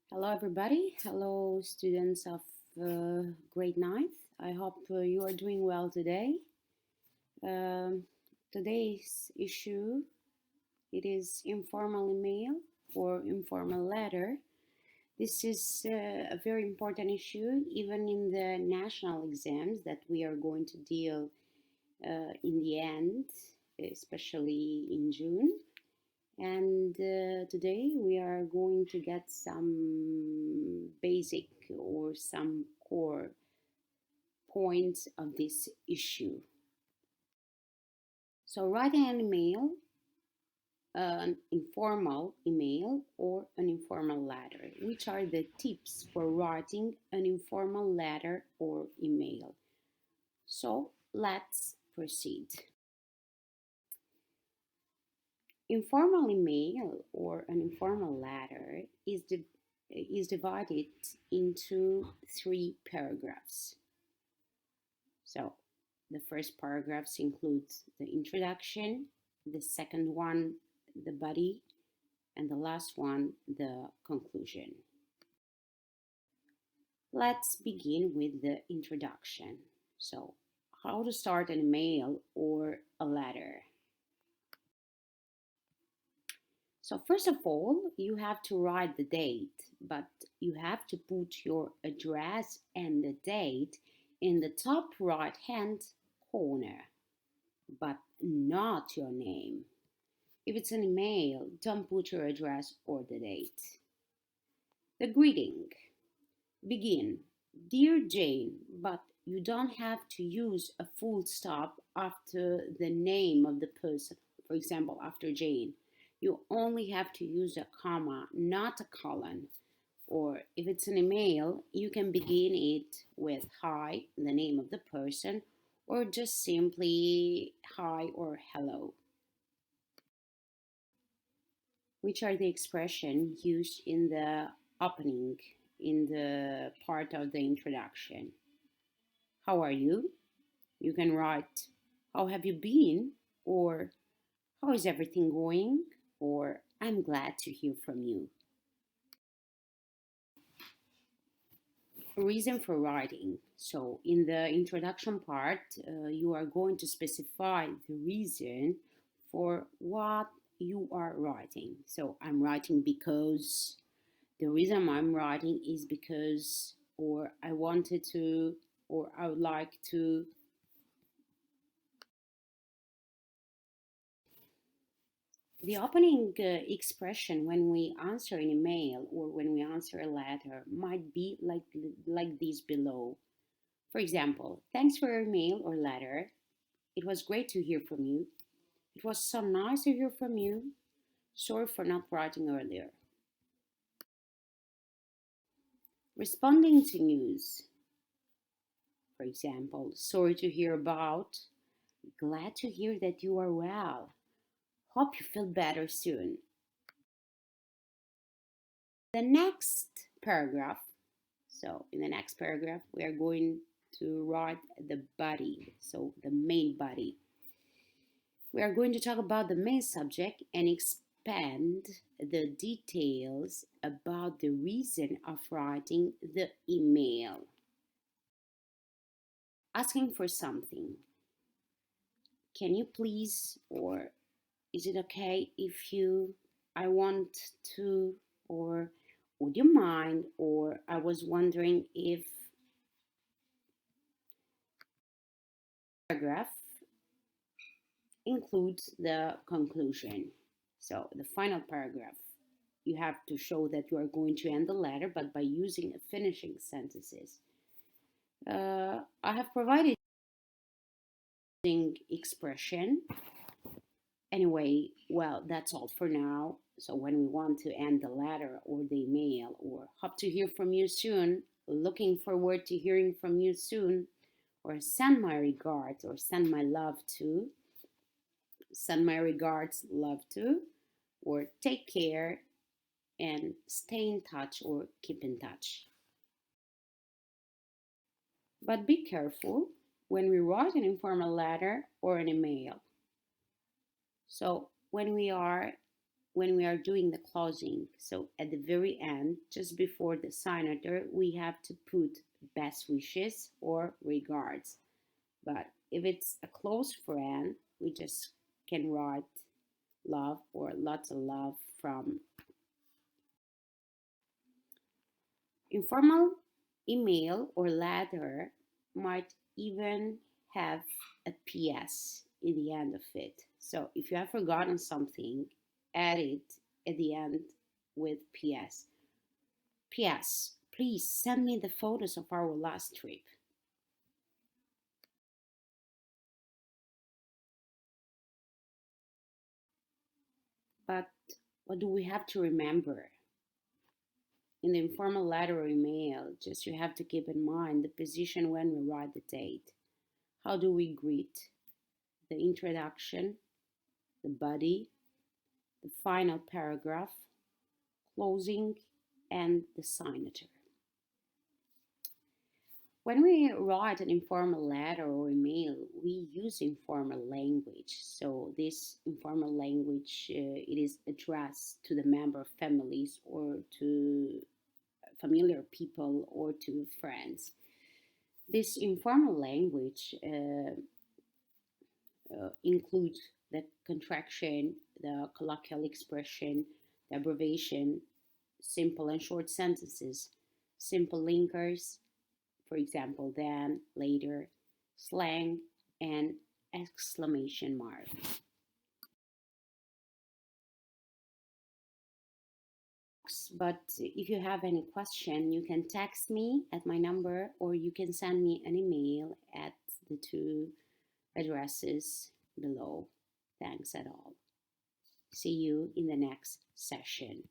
Hello, everybody. Hello, students of grade 9th. I hope you are doing well today. Um, Today's issue, it is informal email or informal letter. This is a very important issue, even in the national exams that we are going to deal in the end, especially in June. And today we are going to get some basic or some core points of this issue. So writing an email, an informal email or an informal letter. Which are the tips for writing an informal letter or email? So let's proceed. Informal email or an informal letter is divided into 3 paragraphs. So the first paragraphs includes the introduction, the second one, the body, and the last one, the conclusion. Let's begin with the introduction. So, how to start an email or a letter? So first of all, you have to write the date, but you have to put your address and the date in the top right-hand corner, but not your name. If it's an email, don't put your address or the date. The greeting. Begin, Dear Jane, but you don't have to use a full stop after the name of the person. For example, after Jane. You only have to use a comma, not a colon. Or if it's an email, you can begin it with hi, the name of the person, or just simply hi or hello. Which are the expressions used in the opening, in the part of the introduction? How are you? You can write, how have you been? Or how is everything going? Or I'm glad to hear from you. Reason for writing. So in the introduction part, you are going to specify the reason for what you are writing. So I'm writing because, the reason I'm writing is because, or I wanted to, or I would like to. The opening expression when we answer an email or when we answer a letter might be like this below. For example, thanks for your email or letter. It was great to hear from you. It was so nice to hear from you. Sorry for not writing earlier. Responding to news. For example, sorry to hear about. Glad to hear that you are well. Hope you feel better soon. The next paragraph. So in the next paragraph, we are going to write the body. So the main body. We are going to talk about the main subject and expand the details about the reason of writing the email. Asking for something. Can you please, or is it okay if you, I want to, or would you mind, or I was wondering if. Paragraph includes the conclusion. So the final paragraph, you have to show that you are going to end the letter, but by using finishing sentences. I have provided expression. Anyway, well, that's all for now. So when we want to end the letter or the email, or hope to hear from you soon, looking forward to hearing from you soon, or send my regards, or send my love to, send my regards, love to, or take care and stay in touch or keep in touch. But be careful when we write an informal letter or an email. So when we are when we are doing the closing. So at the very end, just before the signature, we have to put best wishes or regards. But if it's a close friend, we just can write love or lots of love from. Informal email or letter might even have a PS in the end of it. So if you have forgotten something, add it at the end with PS. PS, please send me the photos of our last trip. But what do we have to remember? In the informal letter or email, just you have to keep in mind the position when we write the date. How do we greet? The introduction, the body, the final paragraph, closing, and the signature. When we write an informal letter or email, we use informal language. So this informal language, it is addressed to the member of families or to familiar people or to friends. This informal language includes the contraction, the colloquial expression, the abbreviation, simple and short sentences, simple linkers, for example, then, later, slang, and exclamation mark. But if you have any question, you can text me at my number or you can send me an email at the two addresses below. Thanks at all. See you in the next session.